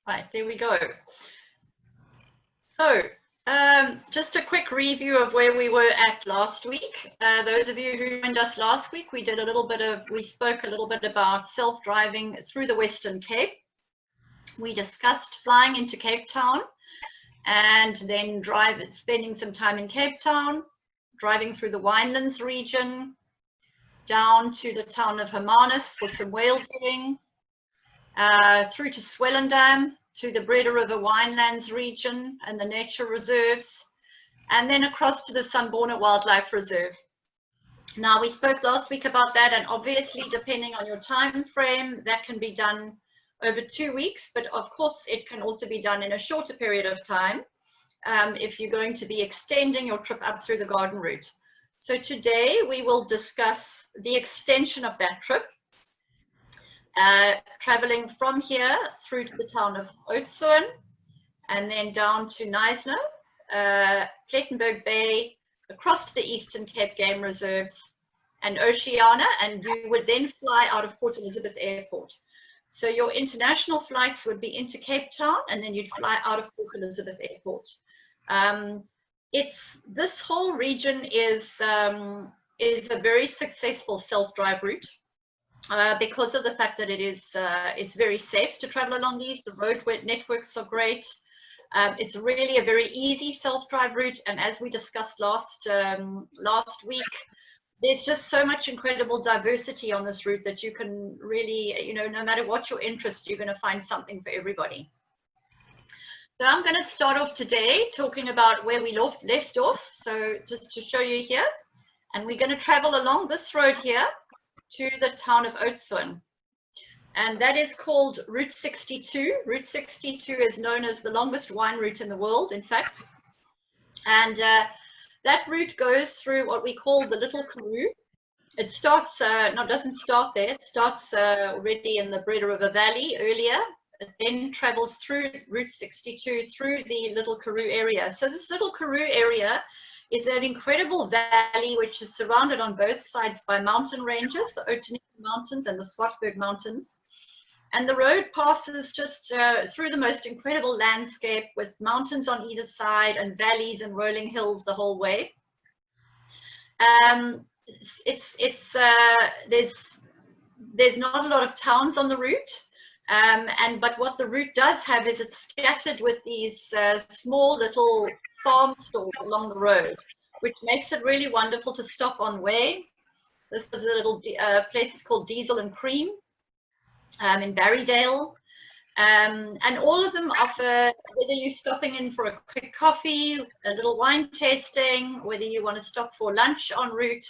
Right, there we go. So, just a quick review of where we were at last week. Those of you who joined us last week, we spoke a little bit about self-driving through the Western Cape. We discussed flying into Cape Town and then spending some time in Cape Town, driving through the Winelands region, down to the town of Hermanus for some whale viewing, through to Swellendam, to the Breda River Winelands region and the nature reserves, and then across to the Sunborna Wildlife Reserve. Now, we spoke last week about that, and obviously, depending on your time frame, that can be done over 2 weeks, but of course, it can also be done in a shorter period of time if you're going to be extending your trip up through the garden route. So today, we will discuss the extension of that trip, traveling from here through to the town of Oudtshoorn and then down to Knysna, Plettenberg Bay, across to the Eastern Cape Game Reserves and Oceana, and you would then fly out of Port Elizabeth Airport. So your international flights would be into Cape Town, and then you'd fly out of Port Elizabeth Airport. This whole region is a very successful self-drive route. Because of the fact that it's very safe to travel along these. The road networks are great. It's really a very easy self-drive route, and as we discussed last week, there's just so much incredible diversity on this route that you can really, no matter what your interest, you're going to find something for everybody. So I'm going to start off today talking about where we left off. So just to show you here, and we're going to travel along this road here to the town of Oudtshoorn, and that is called Route 62. Route 62 is known as the longest wine route in the world, in fact, and that route goes through what we call the Little Karoo. It starts, doesn't start there, it starts already in the Breda River Valley earlier. It then travels through Route 62 through the Little Karoo area. So this Little Karoo area is an incredible valley which is surrounded on both sides by mountain ranges, the Outeniqua Mountains and the Swartberg Mountains. And the road passes just through the most incredible landscape with mountains on either side and valleys and rolling hills the whole way. There's not a lot of towns on the route, but what the route does have is it's scattered with these small little farm stalls along the road, which makes it really wonderful to stop on way. This is a little place called Diesel and Cream in Barrydale, and all of them offer, whether you're stopping in for a quick coffee, a little wine tasting, whether you want to stop for lunch en route,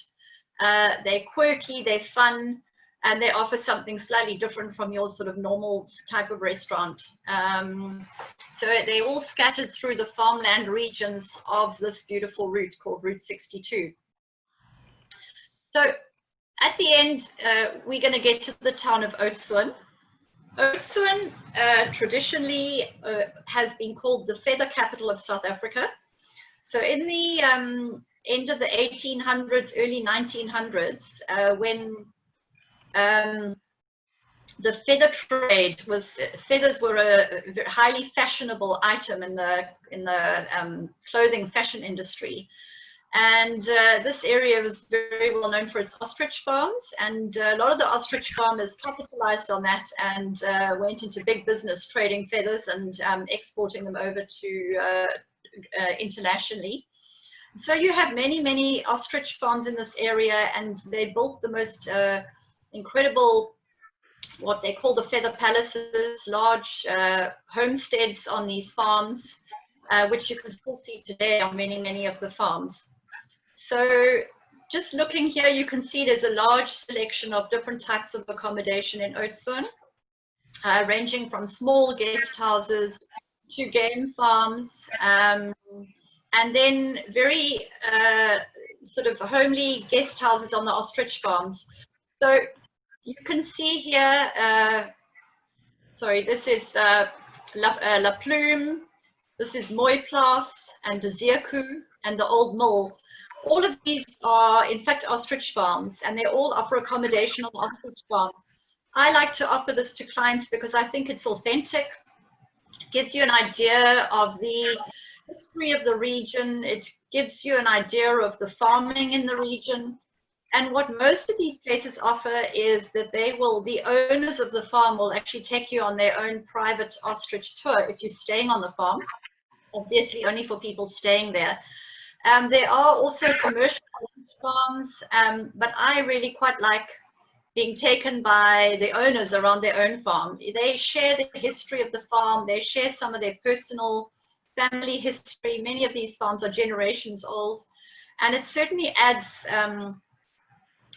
they're quirky, they're fun, and they offer something slightly different from your sort of normal type of restaurant. So they're all scattered through the farmland regions of this beautiful route called Route 62. So at the end, we're going to get to the town of Oudtshoorn. Oudtshoorn traditionally has been called the feather capital of South Africa. So in the end of the 1800s, early 1900s, when the feather trade feathers were a highly fashionable item in the clothing fashion industry, and this area was very well known for its ostrich farms, and a lot of the ostrich farmers capitalized on that and went into big business trading feathers and exporting them over to internationally. So you have many ostrich farms in this area, and they built the most incredible, what they call the feather palaces, large homesteads on these farms, which you can still see today on many of the farms. So just looking here, you can see there's a large selection of different types of accommodation in Oudtshoorn, ranging from small guest houses to game farms, and then very sort of homely guest houses on the ostrich farms. So you can see here, this is La Plume, this is Mooiplaas and De Zeekoe and the Old Mill. All of these are, in fact, ostrich farms, and they all offer accommodation on the ostrich farm. I like to offer this to clients because I think it's authentic. gives you an idea of the history of the region. It gives you an idea of the farming in the region. And what most of these places offer is that the owners of the farm will actually take you on their own private ostrich tour if you're staying on the farm, obviously only for people staying there. There are also commercial farms, but I really quite like being taken by the owners around their own farm. They share the history of the farm, they share some of their personal family history. Many of these farms are generations old, and it certainly adds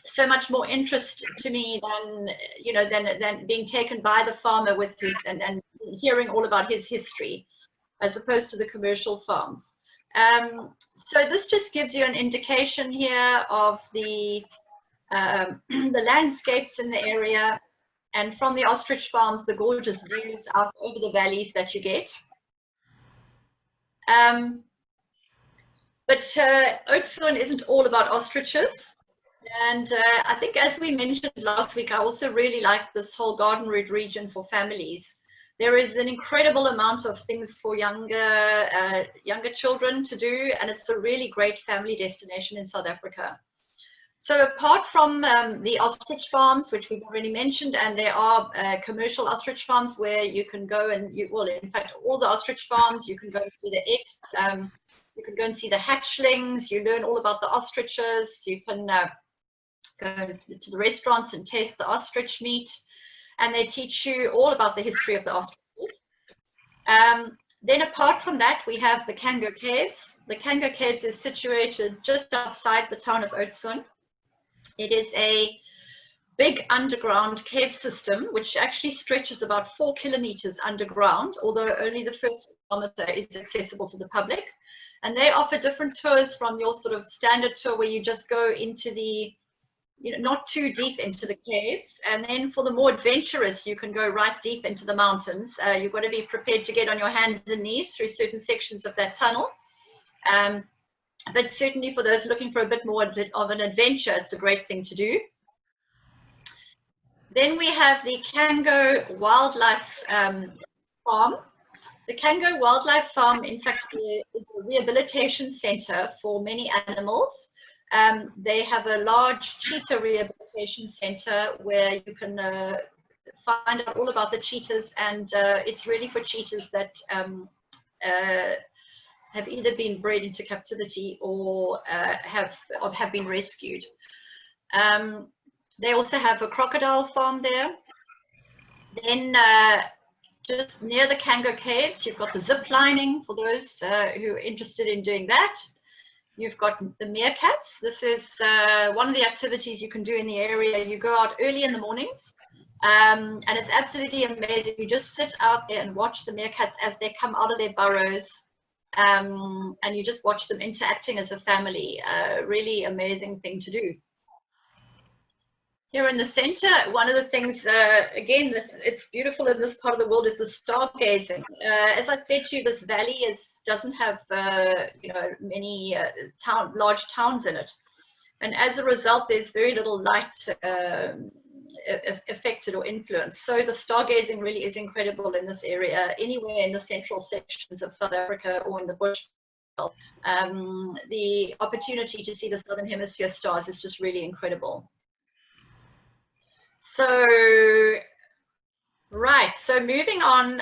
so much more interest to me than, you know, than being taken by the farmer with his and hearing all about his history, as opposed to the commercial farms. So this just gives you an indication here of the landscapes in the area, and from the ostrich farms, the gorgeous views out over the valleys that you get. But Oudtshoorn isn't all about ostriches. And I think, as we mentioned last week, I also really like this whole garden route region for families. There is an incredible amount of things for younger children to do, and it's a really great family destination in South Africa. So apart from the ostrich farms, which we've already mentioned, and there are commercial ostrich farms where you can go and well, in fact, all the ostrich farms, you can go and see the eggs, you can go and see the hatchlings, you learn all about the ostriches, you can go to the restaurants and taste the ostrich meat, and they teach you all about the history of the ostriches. Then apart from that, we have the Cango Caves. The Cango Caves is situated just outside the town of Oudtshoorn. It is a big underground cave system, which actually stretches about 4 kilometers underground, although only the first kilometer is accessible to the public. And they offer different tours, from your sort of standard tour where you just go into the, you know, not too deep into the caves. And then for the more adventurous, you can go right deep into the mountains. You've got to be prepared to get on your hands and knees through certain sections of that tunnel. But certainly for those looking for a bit more of an adventure, it's a great thing to do. Then we have the Cango Wildlife Farm. The Cango Wildlife Farm, in fact, is a rehabilitation center for many animals. They have a large cheetah rehabilitation center where you can find out all about the cheetahs, and it's really for cheetahs that have either been bred into captivity or have been rescued. They also have a crocodile farm there. Then just near the Cango Caves, you've got the zip lining for those who are interested in doing that. You've got the meerkats. This is one of the activities you can do in the area. You go out early in the mornings, and it's absolutely amazing. You just sit out there and watch the meerkats as they come out of their burrows, and you just watch them interacting as a family. Really amazing thing to do. Here in the center, one of the things, again, it's beautiful in this part of the world, is the stargazing. As I said to you, this valley doesn't have you know, many large towns in it, and as a result, there's very little light affected or influenced. So the stargazing really is incredible in this area, anywhere in the central sections of South Africa or in the bush. The opportunity to see the Southern Hemisphere stars is just really incredible. So, right, so moving on,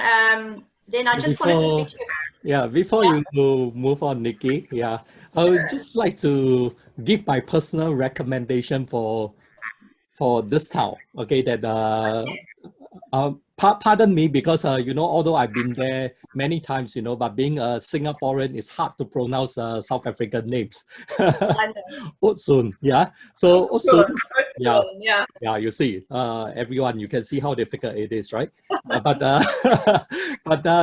then I just wanted to speak to you. Yeah, before you move on, Nikki, I would just like to give my personal recommendation for this town, okay, that pardon me, because you know, although I've been there many times, you know, but being a Singaporean, it's hard to pronounce South African names. Oudtshoorn, yeah. So Oudtshoorn, yeah, you see, everyone, you can see how difficult it is, right? But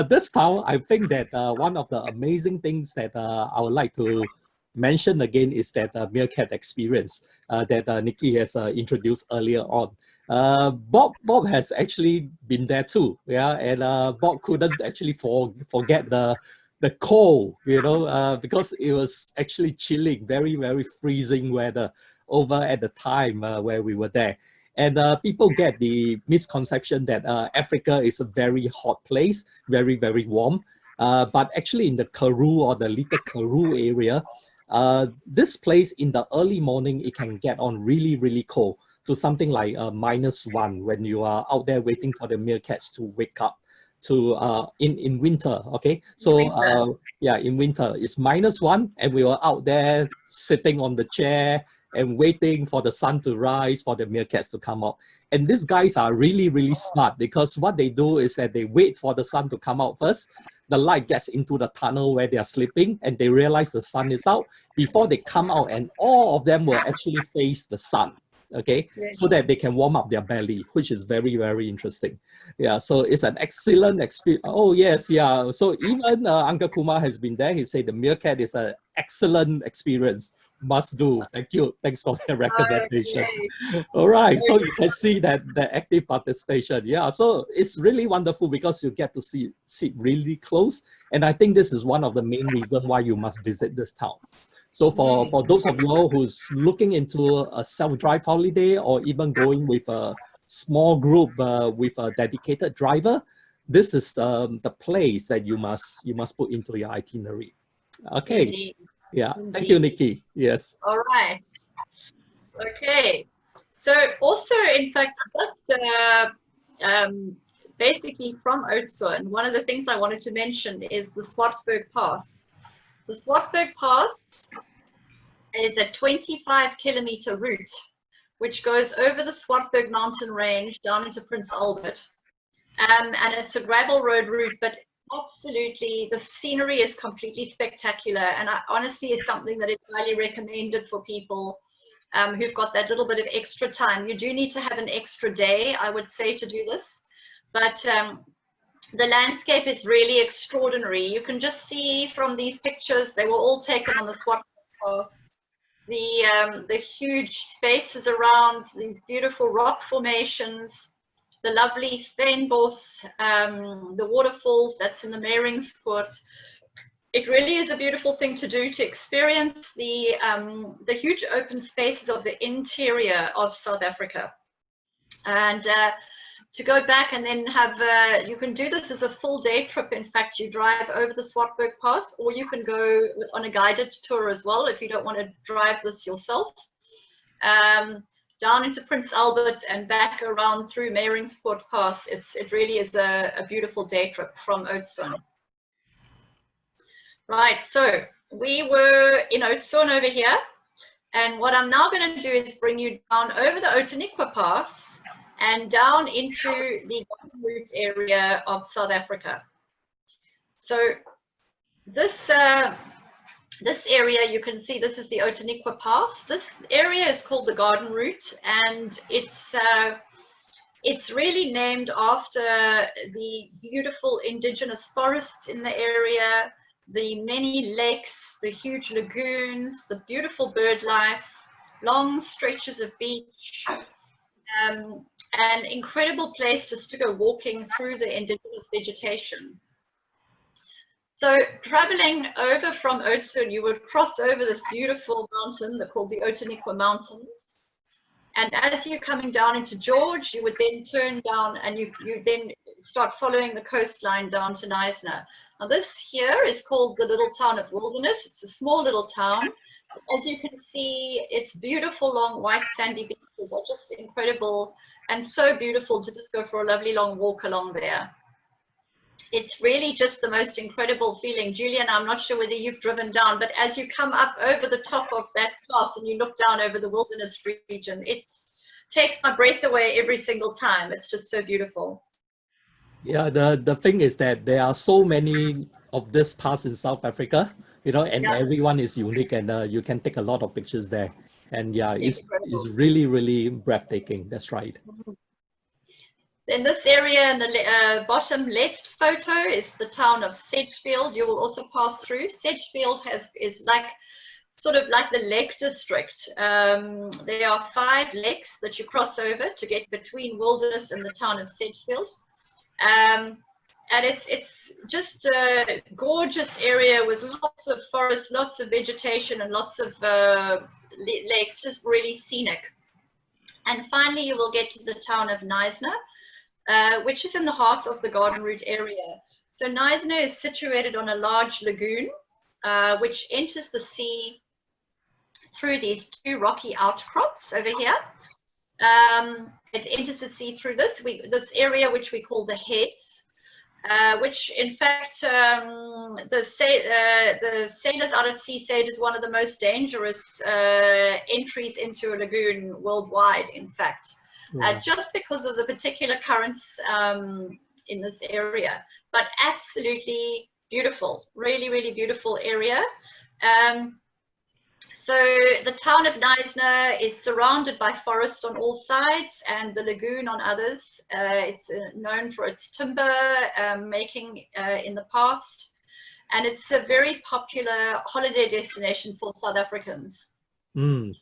this town, I think that one of the amazing things that I would like to mention again is that meerkat experience that Nikki has introduced earlier on. Bob has actually been there too, yeah, and Bob couldn't actually forget the cold, you know, because it was actually chilling, very, very freezing weather over at the time where we were there. And people get the misconception that Africa is a very hot place, very, very warm. But actually in the Karoo or the Little Karoo area, this place in the early morning, it can get on really, really cold to something like -1 when you are out there waiting for the meerkats to wake up to in winter. Okay, so yeah, in winter it's -1 and we were out there sitting on the chair and waiting for the sun to rise for the meerkats to come out. And these guys are really, really smart, because what they do is that they wait for the sun to come out first. The light gets into the tunnel where they are sleeping and they realize the sun is out before they come out, and all of them will actually face the sun, okay, so that they can warm up their belly, which is very, very interesting. Yeah, so it's an excellent experience. Oh yes, yeah. So even Uncle Kumar has been there. He said the meerkat is an excellent experience. Must do. Thank you. Thanks for the recommendation. Okay. All right. So you can see that the active participation. Yeah. So it's really wonderful because you get to sit really close. And I think this is one of the main reasons why you must visit this town. So for those of you who's looking into a self-drive holiday, or even going with a small group with a dedicated driver, this is the place that you must put into your itinerary. Okay. Indeed. Yeah. Indeed. Thank you, Nikki. Yes. All right. Okay. So also, in fact, basically from Oudtshoorn, one of the things I wanted to mention is the Swartberg Pass. The Swartberg Pass is a 25-kilometer route which goes over the Swartberg mountain range down into Prince Albert. And it's a gravel road route, but absolutely the scenery is completely spectacular, and honestly is something that is highly recommended for people who've got that little bit of extra time. You do need to have an extra day, I would say, to do this, but the landscape is really extraordinary. You can just see from these pictures, they were all taken on the Swartberg Pass, the huge spaces around, these beautiful rock formations, the lovely Fynbos, the waterfalls that's in the Meringspoort. It really is a beautiful thing to do, to experience the huge open spaces of the interior of South Africa. And to go back and then have, you can do this as a full day trip. In fact, you drive over the Swartberg Pass, or you can go on a guided tour as well if you don't want to drive this yourself. Down into Prince Albert and back around through Meringspoort Pass. It really is a beautiful day trip from Oudtshoorn. Right, so we were in Oudtshoorn over here, and what I'm now going to do is bring you down over the Outeniqua Pass and down into the Garden Route area of South Africa. So this area, you can see this is the Outeniqua Pass. This area is called the Garden Route, and it's really named after the beautiful indigenous forests in the area, the many lakes, the huge lagoons, the beautiful bird life, long stretches of beach, an incredible place just to go walking through the indigenous vegetation. So traveling over from Oudtshoorn, you would cross over this beautiful mountain called the Outeniqua Mountains. And as you're coming down into George, you would then turn down and you then start following the coastline down to Knysna. Now this here is called the little town of Wilderness. It's a small little town. As you can see, its beautiful long white sandy beaches are just incredible and so beautiful to just go for a lovely long walk along there. It's really just the most incredible feeling. Julian, I'm not sure whether you've driven down, but as you come up over the top of that pass and you look down over the wilderness region, it takes my breath away every single time. It's just so beautiful. Yeah, the thing is that there are so many of this pass in South Africa, you know, and everyone is unique, and you can take a lot of pictures there. And yeah, it's really, really breathtaking. That's right. Mm-hmm. In this area in the bottom left photo is the town of Sedgefield. You will also pass through. Sedgefield is like sort of like the Lake District. There are 5 lakes that you cross over to get between Wilderness and the town of Sedgefield. And it's just a gorgeous area with lots of forest, lots of vegetation, and lots of lakes, just really scenic. And finally, you will get to the town of Knysna, which is in the heart of the garden route area. So Knysna is situated on a large lagoon, which enters the sea through these two rocky outcrops over here. It enters the sea through this area, which we call the Heads, which in fact the sailors out at sea say it is one of the most dangerous entries into a lagoon worldwide, in fact. Just because of the particular currents in this area, but absolutely beautiful, really, really beautiful area. So the town of Knysna is surrounded by forest on all sides and the lagoon on others. It's known for its timber making in the past, and it's a very popular holiday destination for South Africans. Mm.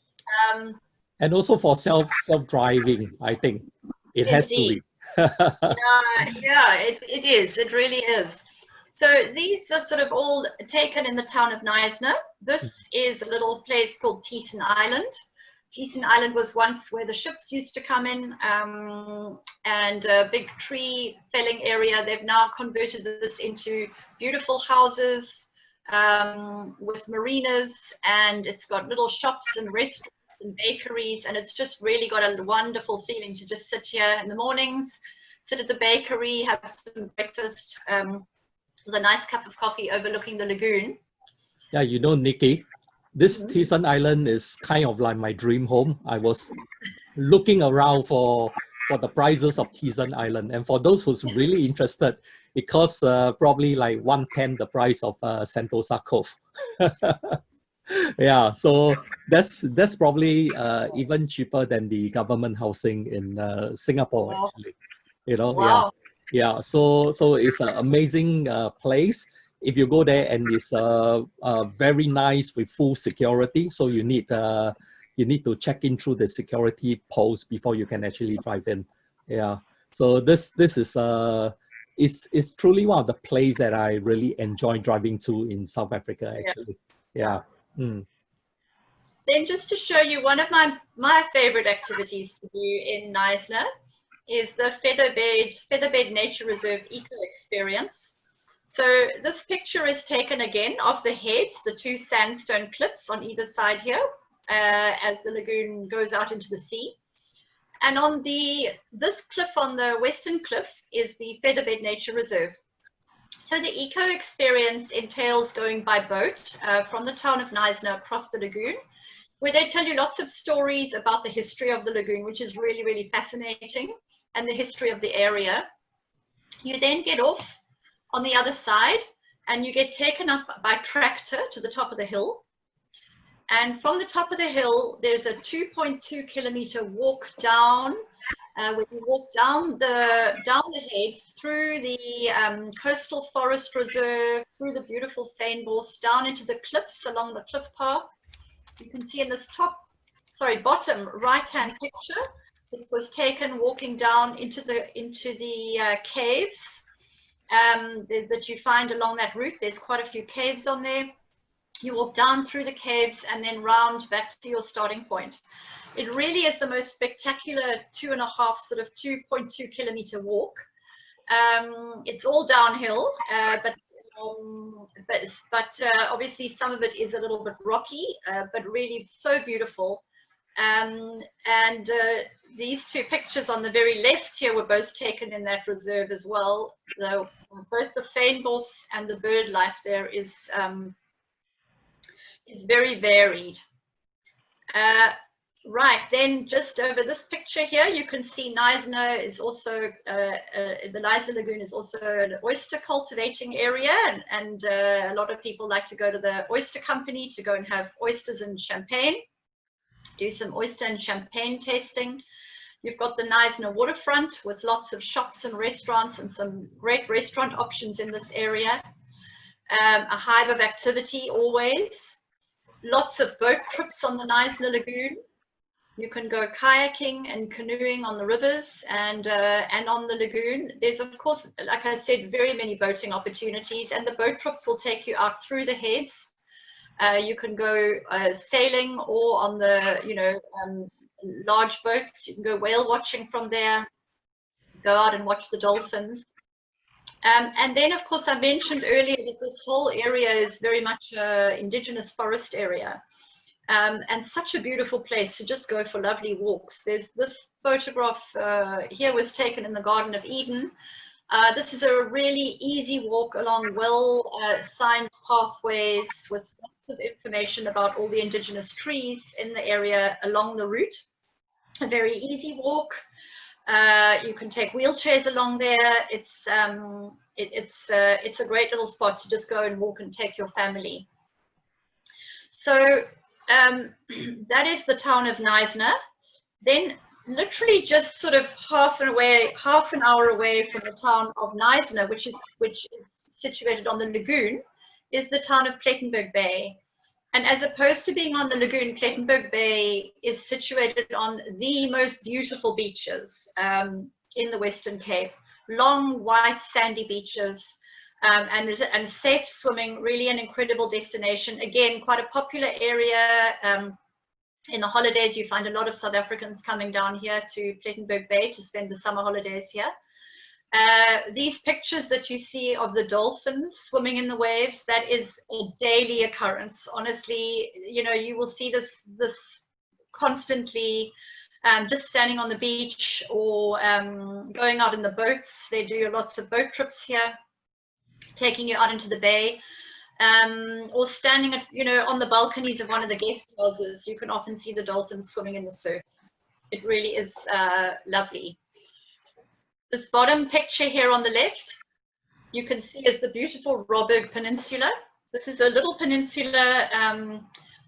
And also for self-driving, I think it has to be. Yeah, it is. It really is. So these are sort of all taken in the town of Knysna. This is a little place called Teeson Island. Teeson Island was once where the ships used to come in, and a big tree felling area. They've now converted this into beautiful houses with marinas, and it's got little shops and restaurants and bakeries, and it's just really got a wonderful feeling to just sit here in the mornings, sit at the bakery, have some breakfast, with a nice cup of coffee overlooking the lagoon. Yeah, you know, Nikki, this Teeson Island is kind of like my dream home. I was looking around for the prices of Teeson Island, and for those who's really interested, it costs probably like 1/10 the price of Sentosa Cove. Yeah, so that's probably even cheaper than the government housing in Singapore. Wow. Actually, you know. Wow. Yeah. So it's an amazing place. If you go there, and it's very nice with full security, so you need to check in through the security post before you can actually drive in. Yeah. So this is truly one of the places that I really enjoy driving to in South Africa. Actually. Yeah. Mm. Then just to show you one of my favorite activities to do in Knysna is the Featherbed Nature Reserve Eco Experience. So this picture is taken again of the Heads, the two sandstone cliffs on either side here, as the lagoon goes out into the sea. And on this cliff, on the western cliff, is the Featherbed Nature Reserve. So the eco experience entails going by boat from the town of Knysna across the lagoon, where they tell you lots of stories about the history of the lagoon, which is really, really fascinating, and the history of the area. You then get off on the other side, and you get taken up by tractor to the top of the hill. And from the top of the hill, there's a 2.2 kilometer walk down, where you walk down the Heads, through the coastal forest reserve, through the beautiful fynbos, down into the cliffs along the cliff path. You can see in this bottom right-hand picture, this was taken walking down into the caves that you find along that route. There's quite a few caves on there. You walk down through the caves and then round back to your starting point. It really is the most spectacular 2.2 kilometer walk. It's all downhill, but obviously some of it is a little bit rocky, but really so beautiful. These two pictures on the very left here were both taken in that reserve as well. Both the fynbos and the bird life there is very varied. Right, then just over this picture here, you can see Knysna is also, the Knysna Lagoon is also an oyster cultivating area, and a lot of people like to go to the oyster company to go and have oysters and champagne, do some oyster and champagne tasting. You've got the Knysna waterfront with lots of shops and restaurants and some great restaurant options in this area. A hive of activity always. Lots of boat trips on the Knysna Lagoon. You can go kayaking and canoeing on the rivers and on the lagoon. There's, of course, like I said, very many boating opportunities, and the boat trips will take you out through the Heads. You can go sailing or on the, large boats. You can go whale watching from there, go out and watch the dolphins. And then, of course, I mentioned earlier that this whole area is very much indigenous forest area. And such a beautiful place to just go for lovely walks. There's this photograph here was taken in the Garden of Eden. This is a really easy walk along well-signed pathways with lots of information about all the indigenous trees in the area along the route. A very easy walk. You can take wheelchairs along there. It's a great little spot to just go and walk and take your family. So that is the town of Knysna. Then literally just sort of half an hour away from the town of Knysna, which is situated on the lagoon, is the town of Plettenberg Bay. And as opposed to being on the lagoon, Plettenberg Bay is situated on the most beautiful beaches in the Western Cape. Long, white, sandy beaches, and safe swimming, really an incredible destination. Again, quite a popular area. In the holidays, you find a lot of South Africans coming down here to Plettenberg Bay to spend the summer holidays here. These pictures that you see of the dolphins swimming in the waves, that is a daily occurrence. Honestly, you know, you will see this constantly, just standing on the beach or going out in the boats. They do lots of boat trips here, taking you out into the bay, or standing at, you know, on the balconies of one of the guest houses. You can often see the dolphins swimming in the surf. It really is lovely. This bottom picture here on the left, you can see is the beautiful Robberg Peninsula. This is a little peninsula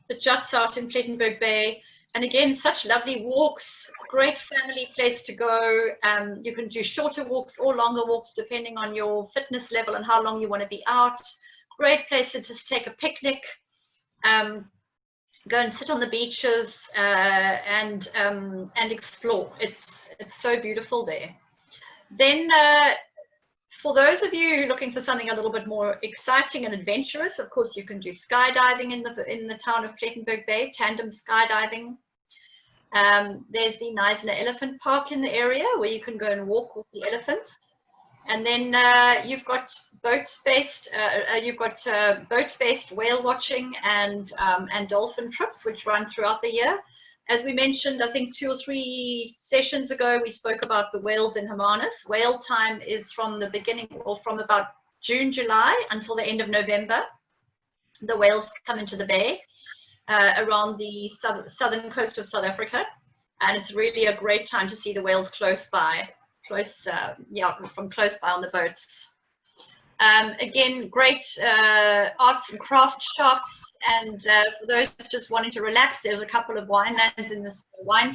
that juts out in Plettenberg Bay. And again, such lovely walks, great family place to go. You can do shorter walks or longer walks depending on your fitness level and how long you want to be out. Great place to just take a picnic, go and sit on the beaches and explore. It's so beautiful there. Then for those of you looking for something a little bit more exciting and adventurous, of course, you can do skydiving in the town of Plettenberg Bay, tandem skydiving. There's the Knysna Elephant Park in the area where you can go and walk with the elephants. And then you've got boat-based whale watching and dolphin trips, which run throughout the year. As we mentioned, I think 2 or 3 sessions ago, we spoke about the whales in Hermanus. Whale time is from the beginning, or from about June, July until the end of November. The whales come into the bay around the southern coast of South Africa, and it's really a great time to see the whales close by, from close by on the boats. Again, great arts and craft shops, and for those just wanting to relax, there's a couple of wine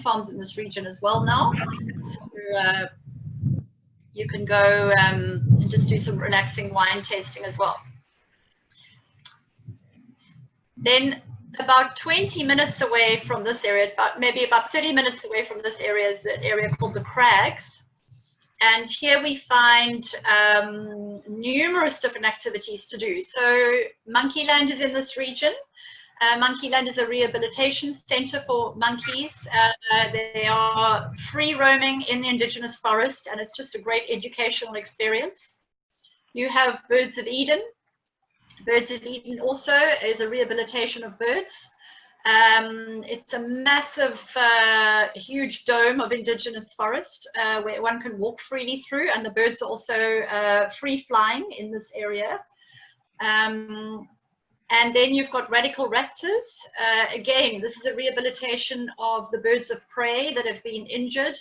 farms in this region as well now. So you can go and just do some relaxing wine tasting as well. Then about 20 minutes away from this area, maybe about 30 minutes away from this area, is the area called the Crags. And here we find numerous different activities to do. So Monkeyland is in this region. Monkeyland is a rehabilitation center for monkeys. They are free roaming in the indigenous forest, and it's just a great educational experience. You have Birds of Eden. Birds of Eden also is a rehabilitation of birds. It's a massive, huge dome of indigenous forest where one can walk freely through, and the birds are also free flying in this area. And then you've got Radical Raptors. Again, this is a rehabilitation of the birds of prey that have been injured.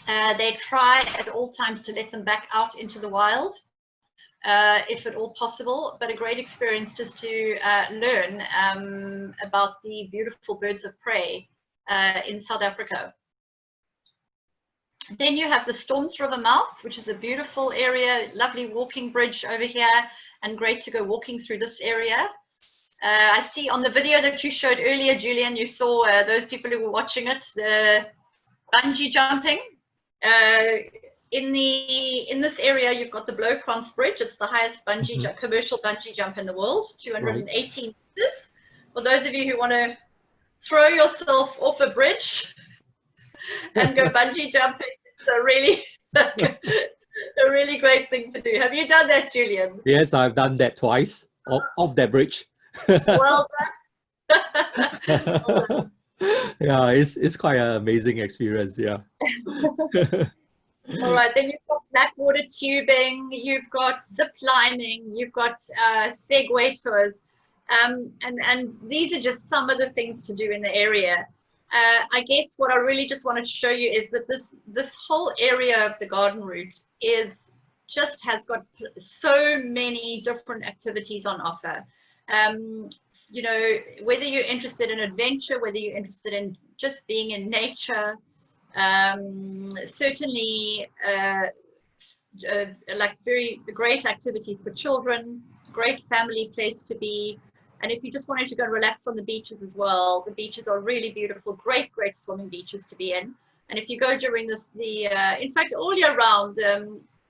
They try at all times to let them back out into the wild, if at all possible, but a great experience just to learn about the beautiful birds of prey in South Africa. Then you have the Storms River mouth, which is a beautiful area, lovely walking bridge over here, and great to go walking through this area. I see on the video that you showed earlier, Julian, you saw those people who were watching it, the bungee jumping. In this area, you've got the Blowkrans Bridge. It's the highest bungee commercial bungee jump in the world, 218 meters. For those of you who want to throw yourself off a bridge and go bungee jumping. It's a really, a really great thing to do. Have you done that, Julian? Yes, I've done that twice off that bridge. Well done. Well done. Yeah, it's quite an amazing experience. Yeah. All right, then you've got blackwater tubing, you've got zip lining, you've got Segway tours, and these are just some of the things to do in the area. I guess what I really just wanted to show you is that this whole area of the garden route has got so many different activities on offer. You know, whether you're interested in adventure, whether you're interested in just being in nature, certainly like very great activities for children, great family place to be. And if you just wanted to go and relax on the beaches as well, the beaches are really beautiful, great swimming beaches to be in. And if you go during in fact, all year round,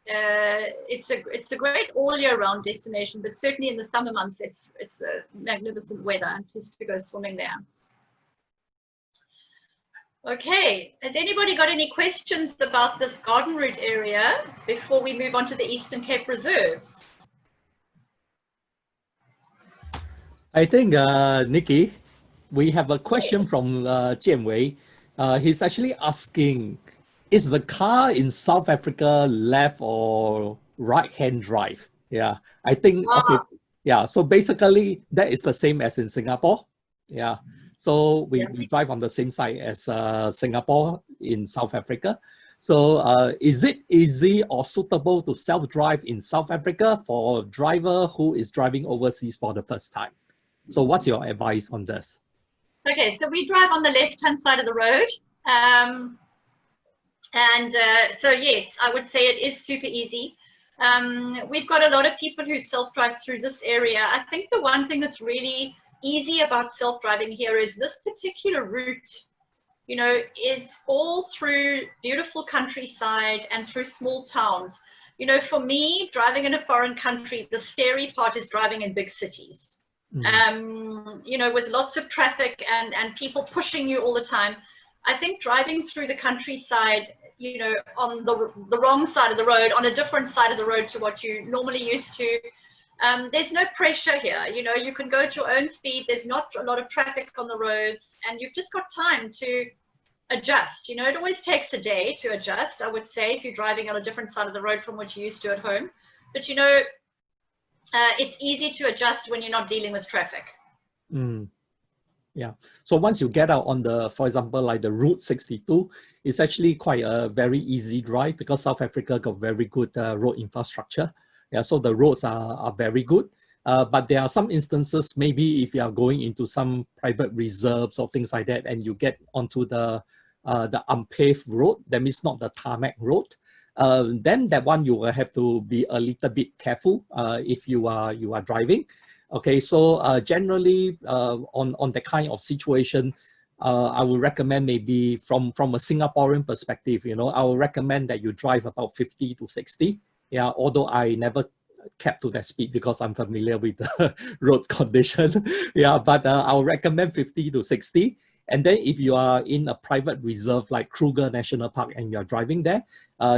it's a great all year round destination, but certainly in the summer months, it's a magnificent weather just to go swimming there. Okay, has anybody got any questions about this garden route area before we move on to the Eastern Cape Reserves? I think, Nikki, we have a question from Jian Wei. He's actually asking, is the car in South Africa left or right-hand drive? Yeah, I think, okay, yeah, so basically that is the same as in Singapore. Yeah, so we drive on the same side as Singapore in South Africa. So is it easy or suitable to self-drive in South Africa for a driver who is driving overseas for the first time? So what's your advice on this? Okay, so we drive on the left-hand side of the road. So yes, I would say it is super easy. We've got a lot of people who self-drive through this area. I think the one thing that's really easy about self-driving here is this particular route, you know, is all through beautiful countryside and through small towns. You know, for me, driving in a foreign country, the scary part is driving in big cities. You know, with lots of traffic and people pushing you all the time. I think driving through the countryside, you know, on the wrong side of the road, on a different side of the road to what you're normally used to, there's no pressure here. You know, you can go at your own speed. There's not a lot of traffic on the roads, and you've just got time to adjust. You know, it always takes a day to adjust, I would say, if you're driving on a different side of the road from what you're used to at home. But, you know, it's easy to adjust when you're not dealing with traffic. Yeah. So once you get out on the, for example, like the Route 62, it's actually quite a very easy drive because South Africa got very good road infrastructure. Yeah. So the roads are very good. But there are some instances, maybe if you are going into some private reserves or things like that, and you get onto the unpaved road, that means not the tarmac road. Then that one you will have to be a little bit careful if you are driving. Okay, so generally on that kind of situation, I would recommend maybe from a Singaporean perspective, you know, I would recommend that you drive about 50 to 60. Yeah, although I never kept to that speed because I'm familiar with the road condition. Yeah, but I would recommend 50 to 60. And then if you are in a private reserve like Kruger National Park and you're driving there,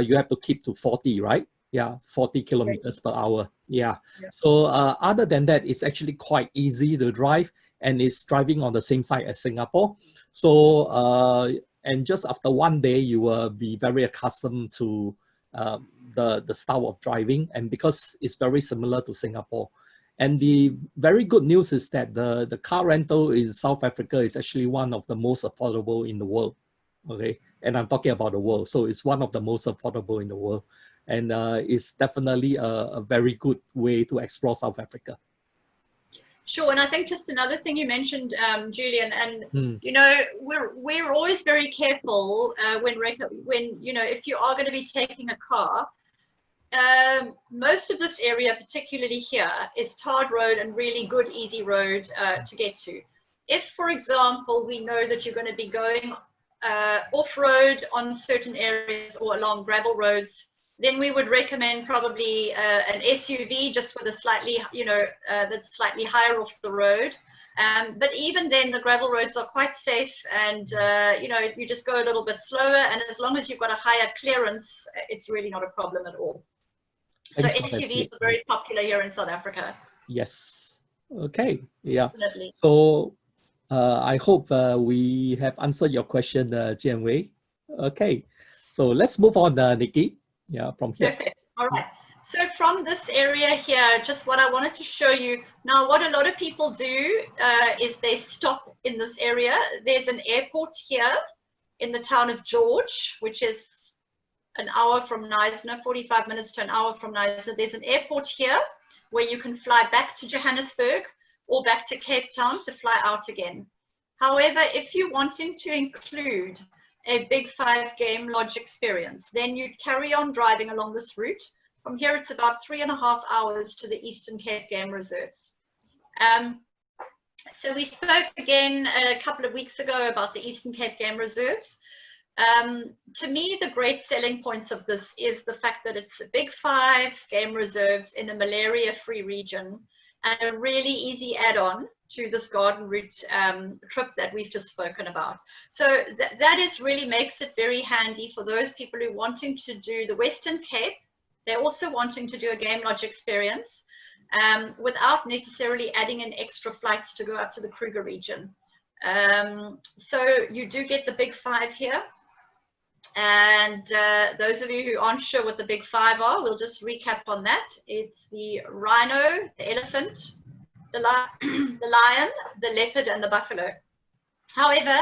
you have to keep to 40, right? Yeah, 40 kilometers per hour. Yeah. So other than that, it's actually quite easy to drive, and it's driving on the same side as Singapore. So, and just after one day, you will be very accustomed to the style of driving, and because it's very similar to Singapore. And the very good news is that the car rental in South Africa is actually one of the most affordable in the world. Okay, and I'm talking about the world. So it's one of the most affordable in the world. And it's definitely a very good way to explore South Africa. Sure, and I think just another thing you mentioned, Julian, and you know, we're always very careful when you know, if you are going to be taking a car. Most of this area, particularly here, is tarred road and really good, easy road to get to. If, for example, we know that you're going to be going off-road on certain areas or along gravel roads, then we would recommend probably an SUV just with a slightly, you know, that's slightly higher off the road. But even then, the gravel roads are quite safe, and you know, you just go a little bit slower, and as long as you've got a higher clearance, it's really not a problem at all. So SUVs are very popular here in South Africa. Yes. Okay. Yeah. Definitely. So I hope we have answered your question, Jian Wei. Okay. So let's move on, Nikki. Yeah, from here. Perfect. All right. So from this area here, just what I wanted to show you. Now, what a lot of people do is they stop in this area. There's an airport here in the town of George, which is an hour from Knysna, 45 minutes to an hour from Knysna. There's an airport here where you can fly back to Johannesburg or back to Cape Town to fly out again. However, if you're wanting to include a Big 5 game lodge experience, then you'd carry on driving along this route. From here, it's about 3.5 hours to the Eastern Cape Game Reserves. So we spoke again a couple of weeks ago about the Eastern Cape Game Reserves. To me, the great selling points of this is the fact that it's a Big 5 game reserves in a malaria-free region, and a really easy add-on to this garden route trip that we've just spoken about. So that is really makes it very handy for those people who are wanting to do the Western Cape. They're also wanting to do a game lodge experience without necessarily adding in extra flights to go up to the Kruger region. So you do get the Big 5 here. And those of you who aren't sure what the Big 5 are, we'll just recap on that. It's the rhino, the elephant, the lion, the leopard, and the buffalo. However,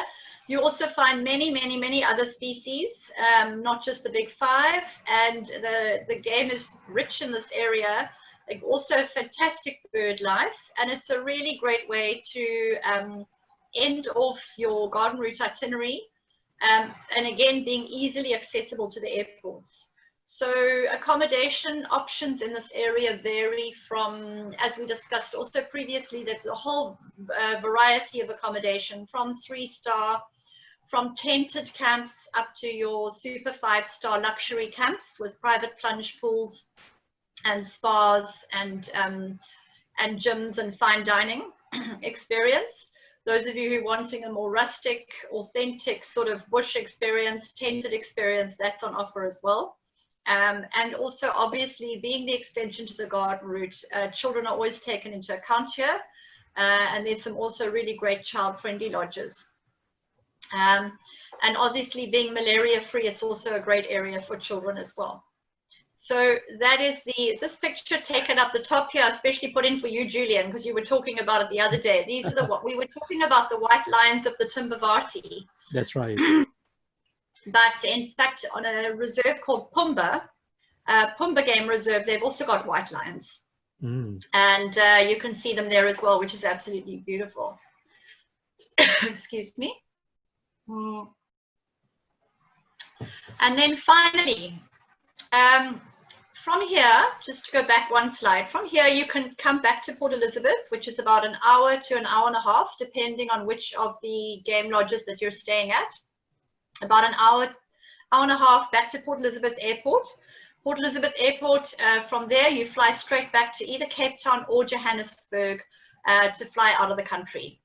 you also find many other species, not just the Big 5, and the game is rich in this area. Like also fantastic bird life, and it's a really great way to end off your garden route itinerary. And again, being easily accessible to the airports. So accommodation options in this area vary from, as we discussed also previously, there's a whole variety of accommodation from 3-star, from tented camps up to your super 5-star luxury camps with private plunge pools and spas and gyms and fine dining experience. Those of you who are wanting a more rustic, authentic sort of bush experience, tented experience, that's on offer as well. And also, obviously, being the extension to the garden route, children are always taken into account here. And there's some also really great child-friendly lodges. And obviously, being malaria-free, it's also a great area for children as well. So that is this picture taken up the top here, especially put in for you, Julian, because you were talking about it the other day. These are what we were talking about, the white lions of the Timbavati. That's right. But in fact, on a reserve called Pumba, Pumba Game Reserve, they've also got white lions. And you can see them there as well, which is absolutely beautiful. Excuse me. And then finally, from here, just to go back one slide, from here you can come back to Port Elizabeth, which is about an hour to an hour and a half, depending on which of the game lodges that you're staying at. About an hour and a half back to Port Elizabeth Airport. Port Elizabeth Airport, from there you fly straight back to either Cape Town or Johannesburg to fly out of the country.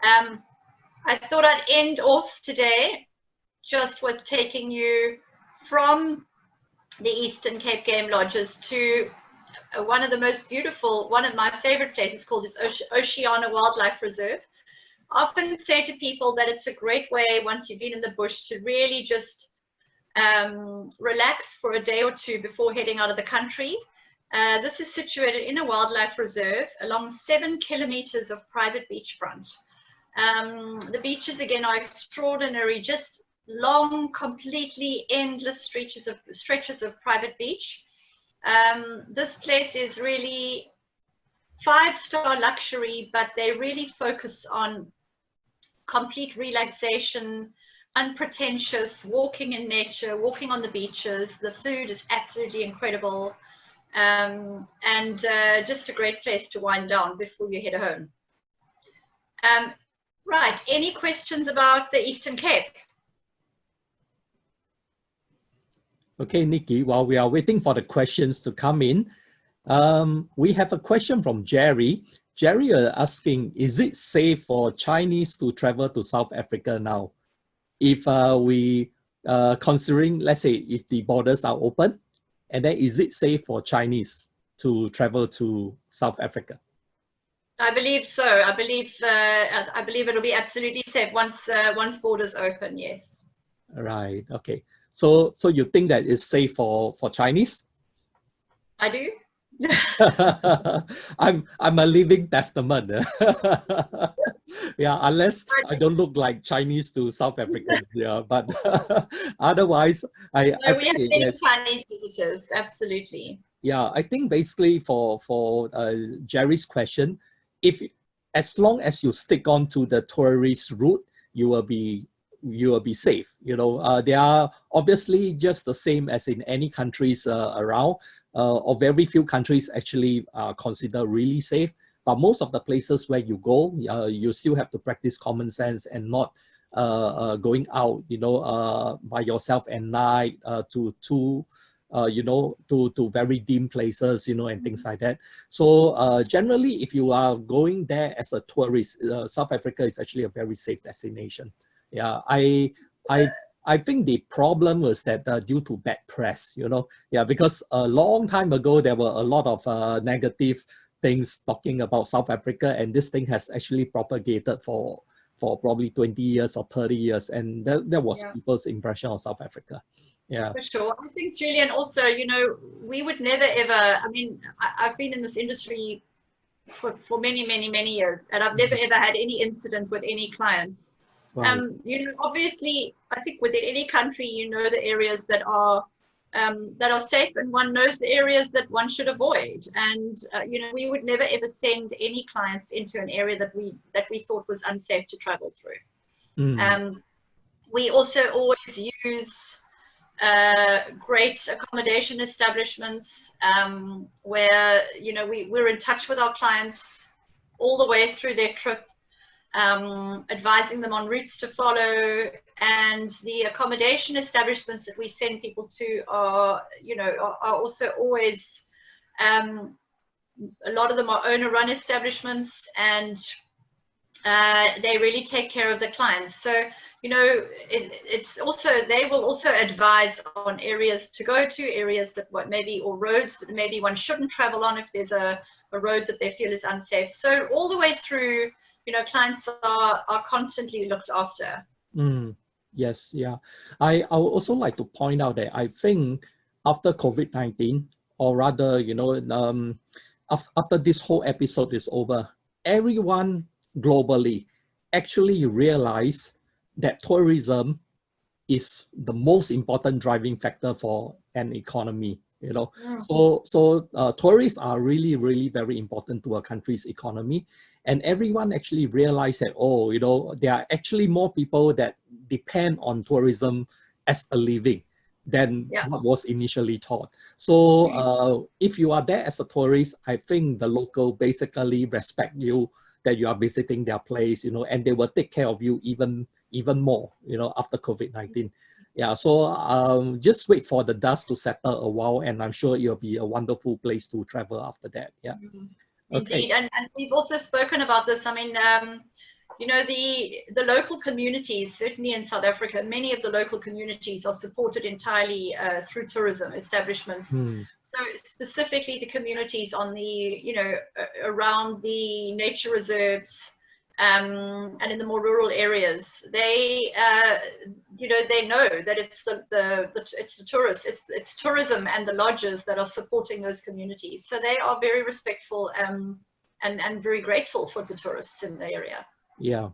I thought I'd end off today just with taking you from the Eastern Cape Game Lodges to one of the most beautiful, one of my favorite places called is Oceana Wildlife Reserve. I often say to people that it's a great way, once you've been in the bush, to really just relax for a day or two before heading out of the country. This is situated in a wildlife reserve along 7 kilometers of private beachfront. The beaches, again, are extraordinary, just long, completely endless stretches of private beach. This place is really 5-star luxury, but they really focus on complete relaxation, unpretentious, walking in nature, walking on the beaches. The food is absolutely incredible, and just a great place to wind down before you head home. Right, any questions about the Eastern Cape? Okay, Nikki, while we are waiting for the questions to come in, we have a question from Jerry. Jerry asking, is it safe for Chinese to travel to South Africa now? If we considering, let's say, if the borders are open, and then is it safe for Chinese to travel to South Africa? I believe so. I believe it'll be absolutely safe once borders open. Yes. Right. Okay. So you think that it's safe for Chinese? I do. I'm a living testament. Yeah, unless I don't look like Chinese to South Africans. Yeah, but otherwise, we have many Chinese visitors. Absolutely. Yeah, I think basically for Jerry's question, as long as you stick on to the tourist route, you will be safe. You know, they are obviously just the same as in any countries around. Or very few countries actually consider really safe. But most of the places where you go, you still have to practice common sense and not going out, you know, by yourself at night to very dim places, you know, and things like that. So generally, if you are going there as a tourist, South Africa is actually a very safe destination. Yeah, I think the problem was that due to bad press, you know, yeah, because a long time ago, there were a lot of negative things talking about South Africa, and this thing has actually propagated for probably 20 years or 30 years, and that was people's impression of South Africa. Yeah. For sure. I think, Julian, also, you know, we would never ever, I mean, I've been in this industry for many, many, many years, and I've never ever had any incident with any clients. Right. You know, obviously, I think within any country, you know, the areas that are safe, and one knows the areas that one should avoid. And you know, we would never ever send any clients into an area that we thought was unsafe to travel through. We also always use great accommodation establishments where, you know, we're in touch with our clients all the way through their trip, advising them on routes to follow. And the accommodation establishments that we send people to are, you know, are also always, a lot of them are owner-run establishments, and they really take care of the clients. So, you know, it's also, they will also advise on areas to go to, areas that or roads that maybe one shouldn't travel on if there's a road that they feel is unsafe. So all the way through, you know, clients are constantly looked after. Yes, yeah. I would also like to point out that I think after COVID-19, or rather, you know, after this whole episode is over, everyone globally actually realize that tourism is the most important driving factor for an economy, you know. So tourists are really, really very important to a country's economy. And everyone actually realized that, oh, you know, there are actually more people that depend on tourism as a living than what was initially thought. So if you are there as a tourist, I think the local basically respect you, that you are visiting their place, you know, and they will take care of you even more, you know, after COVID-19. Yeah, so just wait for the dust to settle a while, and I'm sure it'll be a wonderful place to travel after that. Yeah. Indeed, and we've also spoken about this. I mean, you know, the local communities, certainly in South Africa, many of the local communities are supported entirely through tourism establishments. So specifically the communities on the, you know, around the nature reserves, and in the more rural areas, they, you know, they know that it's the tourists, it's tourism and the lodges that are supporting those communities. So they are very respectful and very grateful for the tourists in the area. Yeah,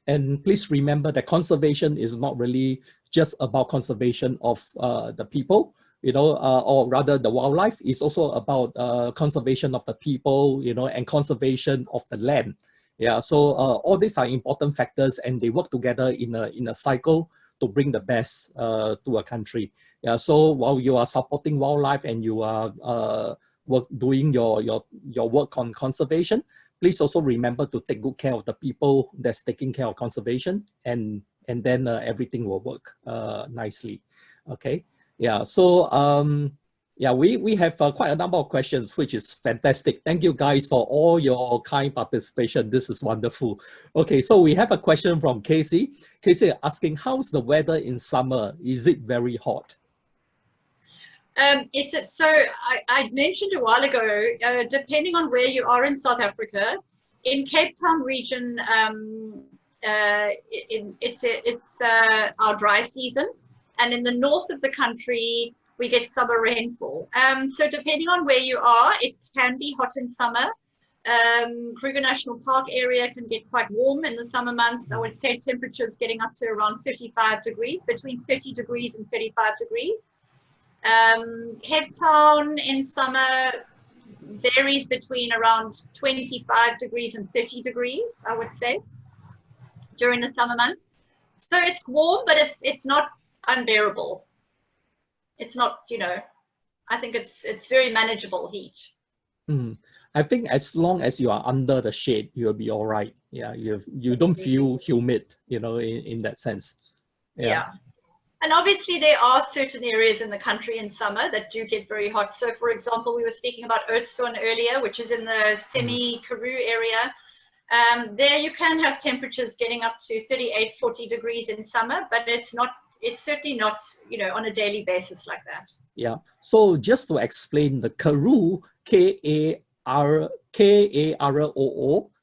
and please remember that conservation is not really just about conservation of the people, you know, or rather the wildlife. Is also about conservation of the people, you know, and conservation of the land. Yeah, so all these are important factors, and they work together in a cycle to bring the best to a country. Yeah, so while you are supporting wildlife and you are doing your work on conservation, please also remember to take good care of the people that's taking care of conservation, and then everything will work nicely. Okay, yeah. So Yeah, we have quite a number of questions, which is fantastic. Thank you guys for all your kind participation. This is wonderful. Okay, so we have a question from Casey. Casey asking, how's the weather in summer? Is it very hot? I mentioned a while ago, depending on where you are in South Africa, in Cape Town region, it's our dry season, and in the north of the country, we get summer rainfall. So depending on where you are, it can be hot in summer. Kruger National Park area can get quite warm in the summer months. I would say temperatures getting up to around 35 degrees, between 30 degrees and 35 degrees. Cape Town in summer varies between around 25 degrees and 30 degrees, I would say, during the summer months. So it's warm, but it's not unbearable. It's not, you know, I think it's very manageable heat. I think as long as you are under the shade, you'll be all right. Yeah, you don't feel humid, you know, in that sense. Yeah. And obviously there are certain areas in the country in summer that do get very hot. So for example, we were speaking about Oudtshoorn earlier, which is in the semi-Karoo area. There you can have temperatures getting up to 38, 40 degrees in summer, but it's certainly not, you know, on a daily basis like that. Yeah. So just to explain, the Karoo, K-A-R-O-O,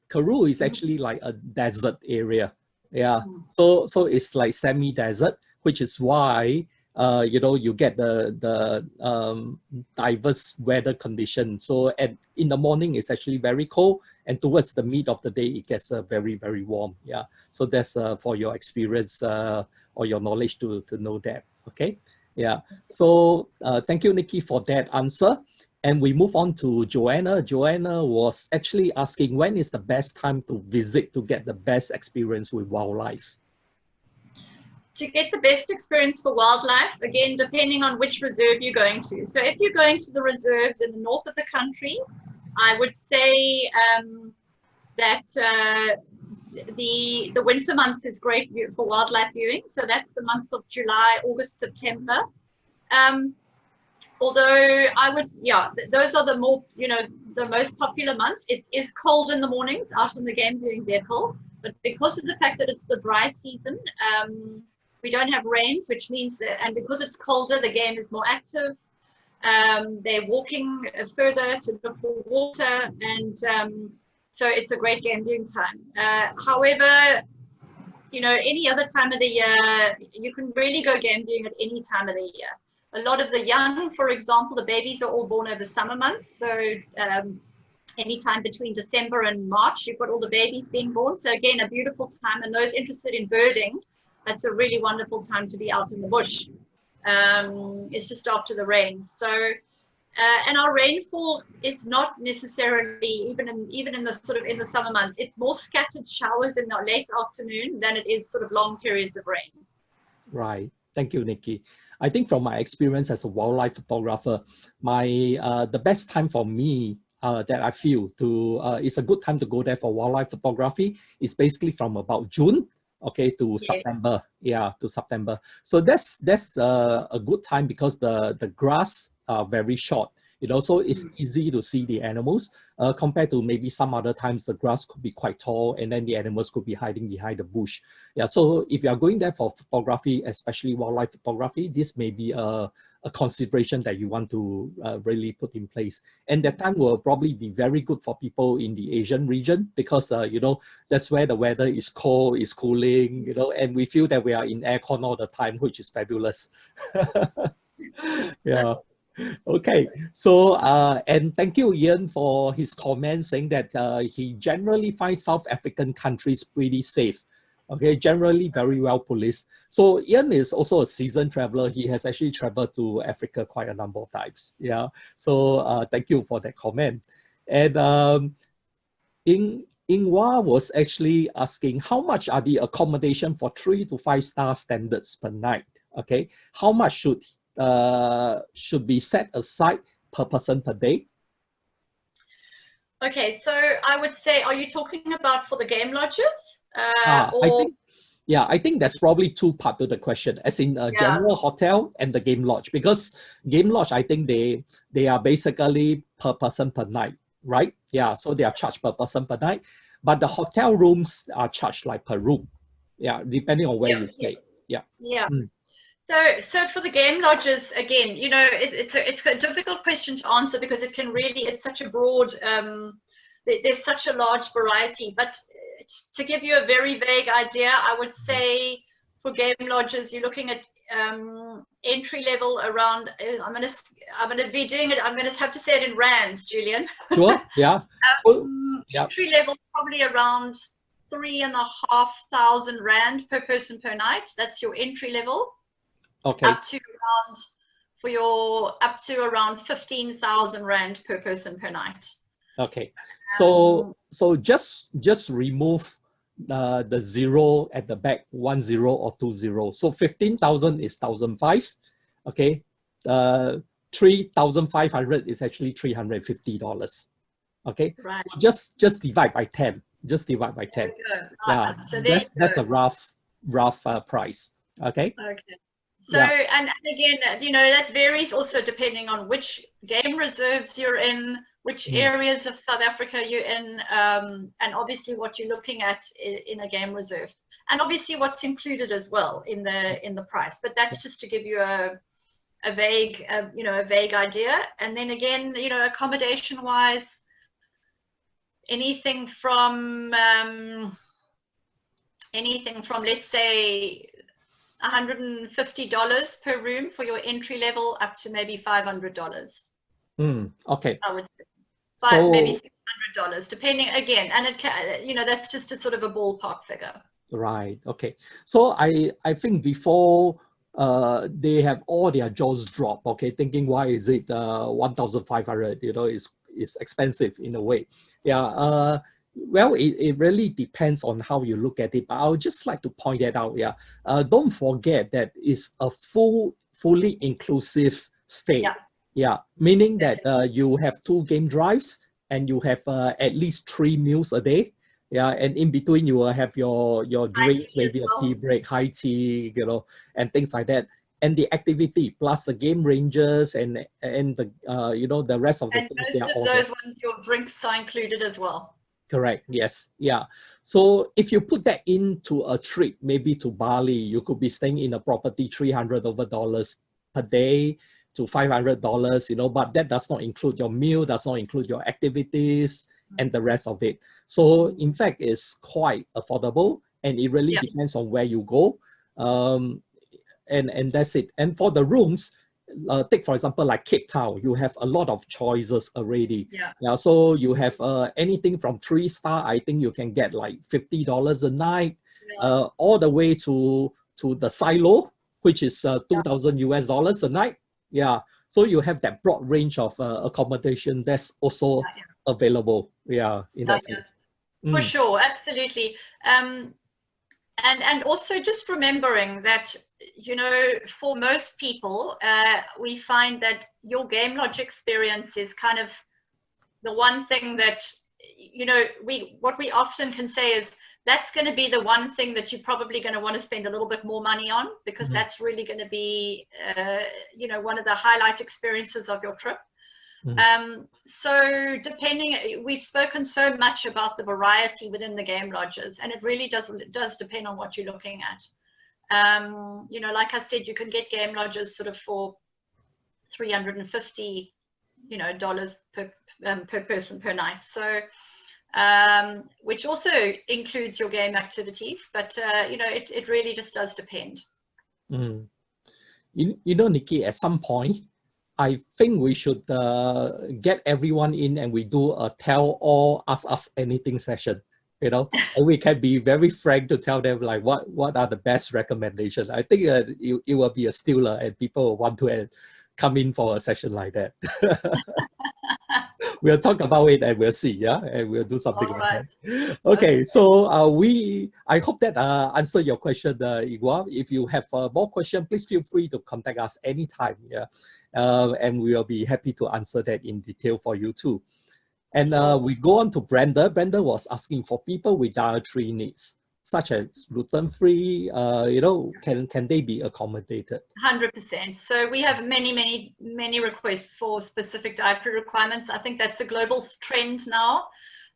Karoo is actually like a desert area. Yeah. So it's like semi-desert, which is why you know, you get the diverse weather conditions. So in the morning it's actually very cold, and towards the mid of the day it gets very, very warm. Yeah. So that's for your experience or your knowledge to know that. Okay. Yeah. So thank you, Nikki, for that answer. And we move on to Joanna. Joanna was actually asking, when is the best time to visit to get the best experience with wildlife? To get the best experience for wildlife, again, depending on which reserve you're going to. So if you're going to the reserves in the north of the country, I would say that the winter month is great for wildlife viewing. So that's the months of July, August, September. Although I would, yeah, those are the more, you know, the most popular months. It is cold in the mornings out on the game viewing vehicle, but because of the fact that it's the dry season, we don't have rains, which means that, and because it's colder, the game is more active. They're walking further to look for water, and so it's a great game viewing time. However, you know, any other time of the year, you can really go game viewing at any time of the year. A lot of the young, for example, the babies are all born over summer months. So anytime between December and March, you've got all the babies being born. So again, a beautiful time. And those interested in birding, that's a really wonderful time to be out in the bush. It's just after the rains. So, and our rainfall is not necessarily, even in the sort of in the summer months, it's more scattered showers in the late afternoon than it is sort of long periods of rain. Right. Thank you, Nikki. I think from my experience as a wildlife photographer, the best time for me that I feel it's a good time to go there for wildlife photography is basically from about June, okay, to September. Yeah, to September. So that's a good time because the grass are very short, you know, so it's easy to see the animals compared to maybe some other times the grass could be quite tall and then the animals could be hiding behind the bush. Yeah, so if you are going there for photography, especially wildlife photography, this may be a consideration that you want to really put in place. And that time will probably be very good for people in the Asian region because, you know, that's where the weather is cold, is cooling, you know, and we feel that we are in aircon all the time, which is fabulous. Yeah. Okay, so and thank you, Ian, for his comment saying that he generally finds South African countries pretty safe. Okay, generally very well policed. So Ian is also a seasoned traveler. He has actually traveled to Africa quite a number of times. Yeah, so thank you for that comment. And Ingwa was actually asking, how much are the accommodation for 3 to 5 star standards per night? Okay, how much should be set aside per person per day? Okay, so I would say, are you talking about for the game lodges? I think Yeah, I think there's probably two parts to the question, as in a general hotel and the game lodge. Because game lodge, I think they are basically per person per night, right? Yeah, so they are charged per person per night. But the hotel rooms are charged like per room. Yeah, depending on where you stay. Yeah. Yeah. So for the game lodges, again, you know, it's a difficult question to answer because it's such a broad, there's such a large variety. But to give you a very vague idea, I would say for game lodges, you're looking at entry level around. I'm gonna be doing it. I'm gonna have to say it in rands, Julian. Sure. Yeah. Entry level probably around 3,500 rand per person per night. That's your entry level. Okay. Up to around 15,000 rand per person per night. Okay. So just remove the zero at the back, 10 or 20. So 15,000 is 1,500. Okay. 3,500 is actually $350. Okay. Right. So just divide by 10. Just divide by 10. Yeah. So that's a rough price. Okay. Okay. So, and again, you know, that varies also depending on which game reserves you're in, which areas of South Africa you're in, and obviously what you're looking at in a game reserve, and obviously what's included as well in the price. But that's just to give you a vague, you know, a vague idea. And then again, you know, accommodation wise, anything from let's say $150 per room for your entry level, up to maybe $500. Okay. I would say, but maybe $600, depending again, and it can, you know, that's just a sort of a ballpark figure. Right. Okay. So I think before they have all their jaws drop. Okay, thinking why is it 1,500? You know, is expensive in a way. Yeah. Well, it really depends on how you look at it, but I would just like to point that out. Yeah, don't forget that it's a fully inclusive stay. Yeah, meaning that you have 2 game drives and you have at least 3 meals a day. Yeah, and in between you will have your drinks, maybe a tea break, high tea, you know, and things like that. And the activity plus the game ranges and the you know, the rest of the things. And most of those ones, your drinks are included as well. Correct. Yes. Yeah. So if you put that into a trip, maybe to Bali, you could be staying in a property $300 per day to $500, you know, but that does not include your meal, does not include your activities and the rest of it. So in fact, it's quite affordable, and it really depends on where you go. And that's it. And for the rooms, take for example like Cape Town, you have a lot of choices already. Yeah, so you have anything from 3-star, I think you can get like $50 a night, all the way to the silo, which is 2,000 US dollars a night. Yeah, so you have that broad range of accommodation that's also available. Yeah, in that sense. For sure, absolutely. And also just remembering that, you know, for most people, we find that your game lodge experience is kind of the one thing that, you know, what we often can say is that's going to be the one thing that you're probably going to want to spend a little bit more money on, because that's really going to be, you know, one of the highlight experiences of your trip. So we've spoken so much about the variety within the game lodges, and it really does depend on what you're looking at. You know, like I said, you can get game lodges sort of for $350, you know, dollars per person per night. So, which also includes your game activities, but you know, it really just does depend. You know, Nikki, at some point, I think we should get everyone in and we do a tell all, ask anything session, you know, and we can be very frank to tell them like what are the best recommendations. I think it will be a stealer and people will want to come in for a session like that. We'll talk about it and we'll see, yeah, and we'll do something like that. Okay, so I hope that answered your question, Igua. If you have more questions, please feel free to contact us anytime, yeah, and we will be happy to answer that in detail for you too. And we go on to Brenda. Brenda was asking for people with dietary needs. such as gluten-free, you know, can they be accommodated? 100%. So we have many requests for specific dietary requirements. I think that's a global trend now.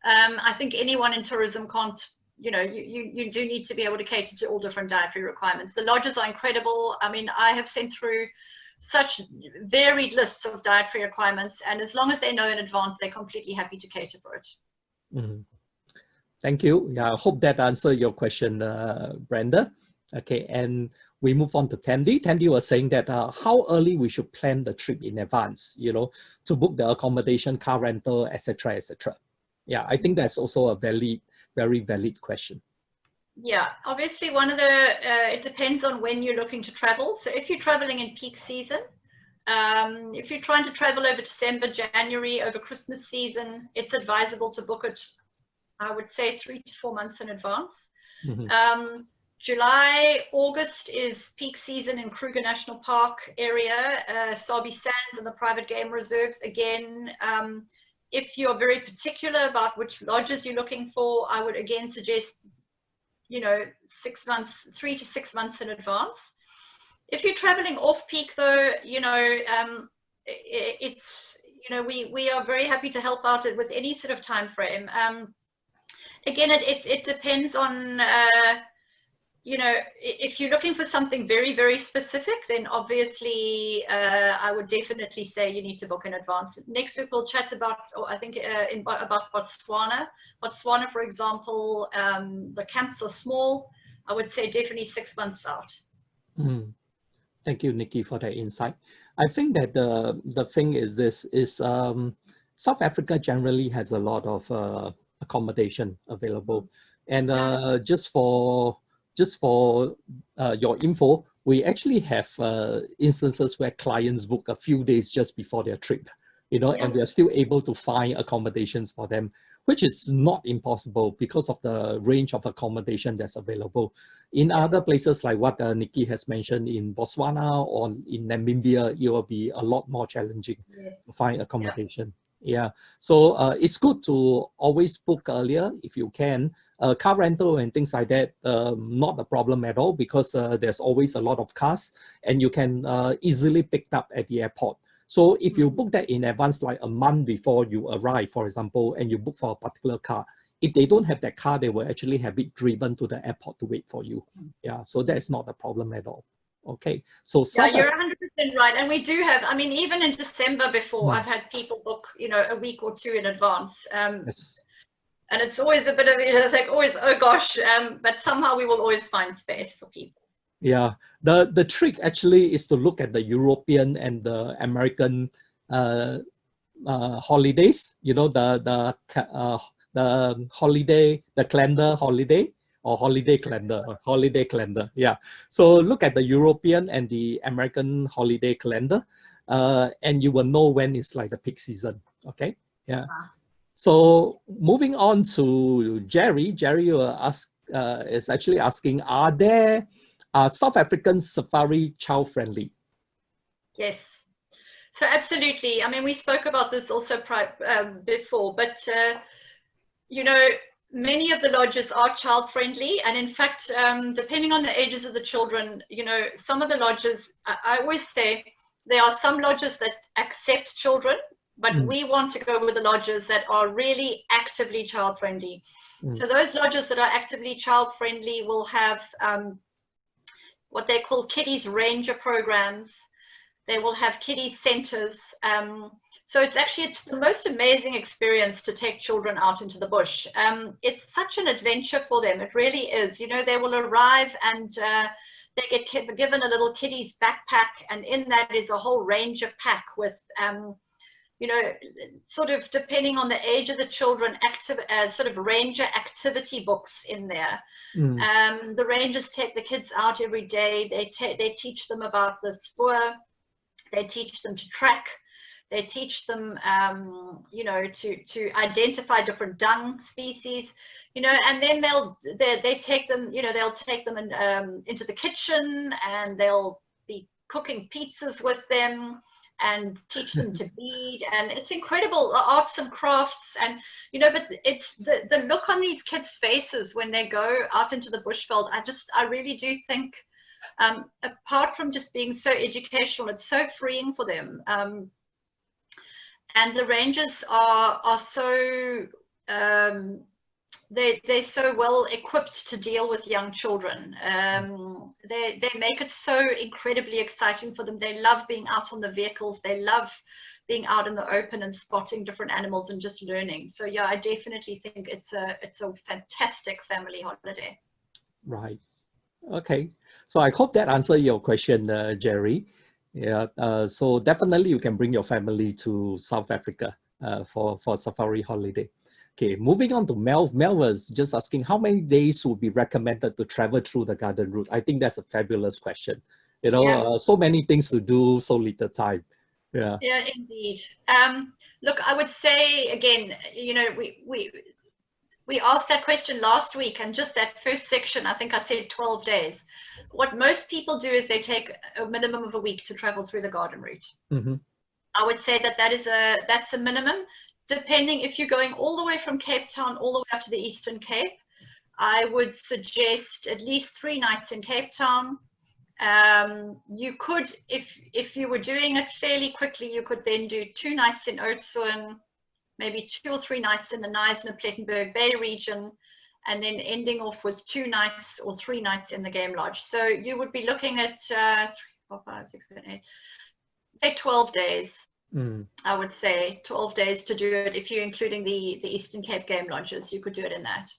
I think anyone in tourism can't, you know, you do need to be able to cater to all different dietary requirements. The lodges are incredible. I mean, I have sent through such varied lists of dietary requirements, and as long as they know in advance, they're completely happy to cater for it. Mm-hmm. Thank you. Yeah, I hope that answered your question, Brenda. Okay, and we move on to Tandy. Tandy was saying that how early we should plan the trip in advance, you know, to book the accommodation, car rental, etc., etc. Yeah, I think that's also a very valid question. Yeah, obviously one of the, it depends on when you're looking to travel. So if you're traveling in peak season, if you're trying to travel over December, January, over Christmas season, it's advisable to book it, I would say, 3 to 4 months in advance. Mm-hmm. July, August is peak season in Kruger National Park area, Sabi Sands and the private game reserves. Again, if you're very particular about which lodges you're looking for, I would again suggest, you know, 6 months, 3 to 6 months in advance. If you're traveling off peak though, you know, it's, you know, we are very happy to help out with any sort of time frame. Again, it depends on, you know, if you're looking for something very specific, then obviously I would definitely say you need to book in advance. Next week we'll chat about, I think, about Botswana. Botswana, for example, the camps are small. I would say definitely 6 months out. Mm. Thank you, Nikki, for that insight. I think that the thing is this is South Africa generally has a lot of accommodation available, and just for your info, we actually have instances where clients book a few days just before their trip, you know, and we are still able to find accommodations for them, which is not impossible because of the range of accommodation that's available. In other places like what Nikki has mentioned in Botswana or in Namibia, it will be a lot more challenging to find accommodation. Yeah, so it's good to always book earlier if you can. Car rental and things like that, not a problem at all, because there's always a lot of cars and you can easily pick up at the airport. So if you book that in advance, like a month before you arrive, for example, and you book for a particular car, if they don't have that car, they will actually have it driven to the airport to wait for you. Yeah, so that's not a problem at all. Okay, so yeah, you're 100% right, and we do have. I mean, even in December before, I've had people book, you know, a week or two in advance. Yes. And it's always a bit of, it's like always, oh gosh, but somehow we will always find space for people. Yeah, the trick actually is to look at the European and the American holidays. You know, the holiday, the calendar holiday, or holiday calendar. Yeah. So look at the European and the American holiday calendar, and you will know when it's like the peak season. Okay. Yeah. So moving on to Jerry. Jerry is actually asking, are there South African safari child friendly? Yes. So absolutely. I mean, we spoke about this also before, but you know, many of the lodges are child friendly, and in fact, depending on the ages of the children, you know, some of the lodges, I always say there are some lodges that accept children, but we want to go with the lodges that are really actively child friendly. So those lodges that are actively child friendly will have what they call kiddies ranger programs. They will have kiddie centers. So it's the most amazing experience to take children out into the bush. It's such an adventure for them. It really is. You know, they will arrive and they get given a little kiddie's backpack, and in that is a whole ranger pack with, you know, sort of depending on the age of the children, sort of ranger activity books in there. The rangers take the kids out every day. They teach them about the spoor. They teach them to track. They teach them, you know, to identify different dung species, you know, and then they take them, you know, they'll take them into the kitchen, and they'll be cooking pizzas with them. and teach them to bead, and it's incredible, arts and crafts. And but it's the look on these kids' faces when they go out into the bushveld. I really do think, apart from just being so educational, it's so freeing for them. And the rangers are so they're so well equipped to deal with young children. They make it so incredibly exciting for them. They love being out on the vehicles. They love being out in the open and spotting different animals and just learning. So yeah, I definitely think it's a fantastic family holiday. Right. Okay. So I hope that answered your question, Jerry. Yeah. So definitely you can bring your family to South Africa for safari holiday. Okay, moving on to Mel. Mel was just asking how many days would be recommended to travel through the garden route. I think that's a fabulous question. So many things to do, so little time. Yeah. Yeah, indeed. Look, I would say again, we asked that question last week, and just that first section, I think I said 12 days. What most people do is they take a minimum of a week to travel through the garden route. Mm-hmm. I would say that's a minimum. Depending, if you're going all the way from Cape Town all the way up to the Eastern Cape, I would suggest at least 3 nights in Cape Town. You could, if you were doing it fairly quickly, you could then do 2 nights in Oudtshoorn, maybe 2 or 3 nights in the Knysna-Plettenberg Bay region, and then ending off with 2 nights or 3 nights in the Game Lodge. So you would be looking at 3, 4, 5, 6, 7, 8, say 12 days. I would say 12 days to do it. If you're including the Eastern Cape Game Lodges, you could do it in that.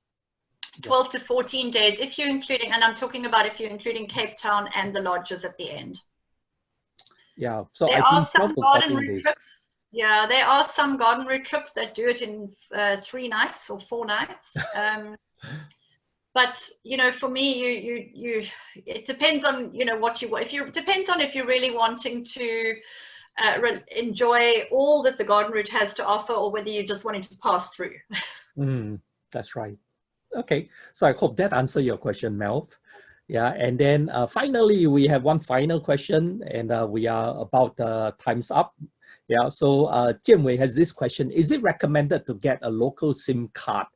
12 to 14 days if you're including, and I'm talking about if you're including Cape Town and the lodges at the end. Yeah, so there are some garden route trips. Yeah, there are some garden route trips that do it in 3 nights or 4 nights. But for me, it depends on what you depends on if you're really wanting to enjoy all that the garden route has to offer, or whether you're just wanting to pass through. That's right. Okay, so I hope that answered your question, Mel. Yeah, and then finally we have one final question, and we are about time's up. Yeah, so Jianwei has this question: is it recommended to get a local SIM card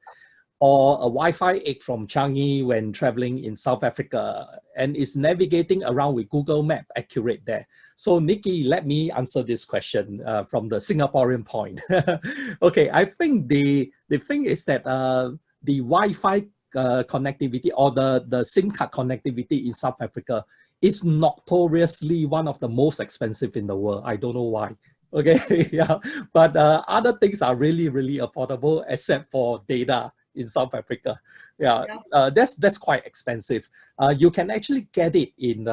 or a Wi-Fi egg from Changi when traveling in South Africa? And is navigating around with Google Map accurate there? So Nikki, let me answer this question from the Singaporean point. Okay, I think the thing is that the Wi-Fi connectivity or the SIM card connectivity in South Africa is notoriously one of the most expensive in the world. I don't know why. Okay, yeah, but other things are really, really affordable except for data in South Africa. Yeah, that's quite expensive. You can actually get it in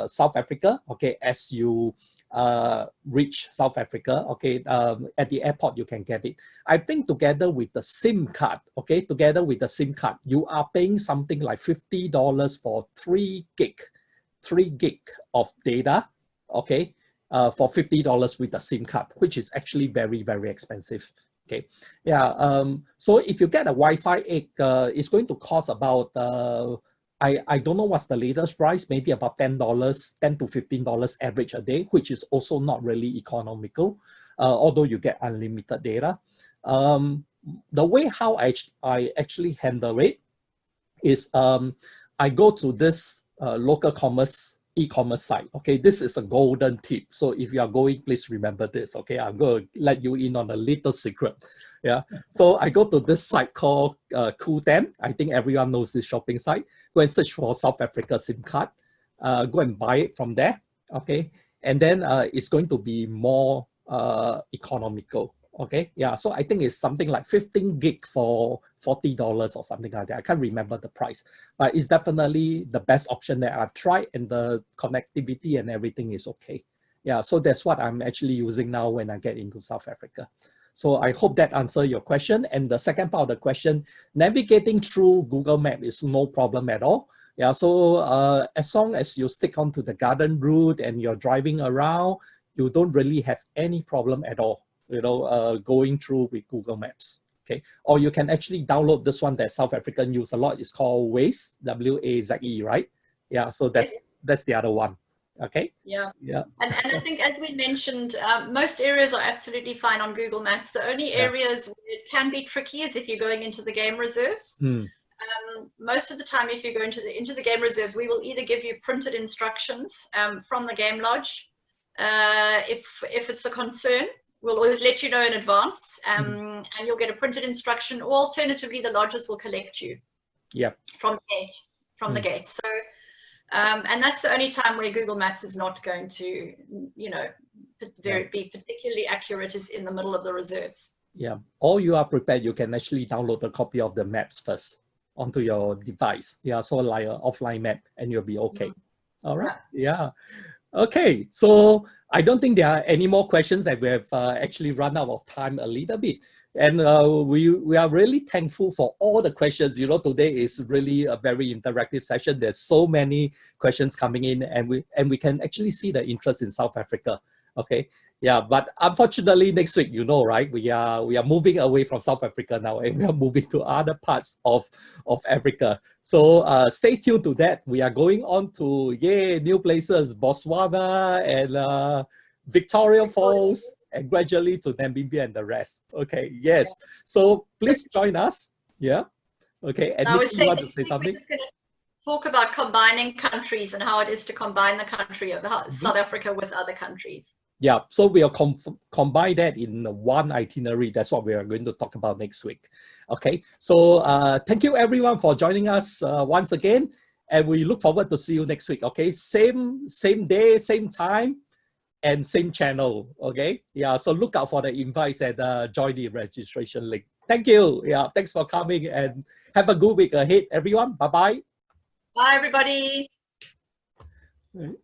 South Africa, okay, as you reach South Africa, okay, at the airport you can get it. I think together with the SIM card, okay, you are paying something like $50 for 3 gig of data, okay, for $50 with the SIM card, which is actually very, very expensive. Okay, yeah. So if you get a Wi-Fi egg, it's going to cost about I don't know what's the latest price, maybe about $10 to $15 average a day, which is also not really economical, although you get unlimited data. The way how I actually handle it is I go to this local e-commerce site. Okay, this is a golden tip. So if you are going, please remember this. Okay, I'm going to let you in on a little secret. Yeah, so I go to this site called Qoo10. I think everyone knows this shopping site. Go and search for South Africa SIM card. Go and buy it from there. Okay, and then it's going to be more economical. Okay, yeah, so I think it's something like 15 gig for $40 or something like that. I can't remember the price, but it's definitely the best option that I've tried, and the connectivity and everything is okay. Yeah, so that's what I'm actually using now when I get into South Africa. So I hope that answers your question. And the second part of the question, navigating through Google Maps is no problem at all. Yeah, so as long as you stick onto the garden route and you're driving around, you don't really have any problem at all, going through with Google Maps. Okay, or you can actually download this one that South African use a lot. It's called Waze, W-A-Z-E, right? Yeah, so that's the other one. Okay. Yeah. Yeah. And I think, as we mentioned, most areas are absolutely fine on Google Maps. The only areas where it can be tricky is if you're going into the game reserves. Most of the time, if you go into the game reserves, we will either give you printed instructions from the game lodge. If it's a concern, we'll always let you know in advance, and you'll get a printed instruction. Or alternatively, the lodges will collect you. Yeah. From the gate. So, and that's the only time where Google Maps is not going to, you know, be particularly accurate, is in the middle of the reserves. Yeah. Or you are prepared, you can actually download a copy of the maps first onto your device. Yeah. So like an offline map, and you'll be okay. All right. Yeah. Okay. So I don't think there are any more questions, that we have actually run out of time a little bit. And we are really thankful for all the questions. You know, today is really a very interactive session. There's so many questions coming in, and we can actually see the interest in South Africa. Okay. Yeah, but unfortunately next week, you know, right, we are moving away from South Africa now, and we are moving to other parts of Africa. So stay tuned to that. We are going on to new places, Botswana and Victoria Falls, and gradually to Namibia and the rest. Okay, yes. So please join us. Yeah. Okay. And Nikki, you want to say something? We're just going to talk about combining countries and how it is to combine the country of South Africa with other countries. Yeah, so we'll combine that in one itinerary. That's what we are going to talk about next week. Okay, so thank you everyone for joining us once again, and we look forward to see you next week. Okay, same day, same time, and same channel. Okay, yeah, so look out for the invites and join the registration link. Thank you. Yeah, thanks for coming, and have a good week ahead, everyone. Bye-bye. Bye, everybody. Right.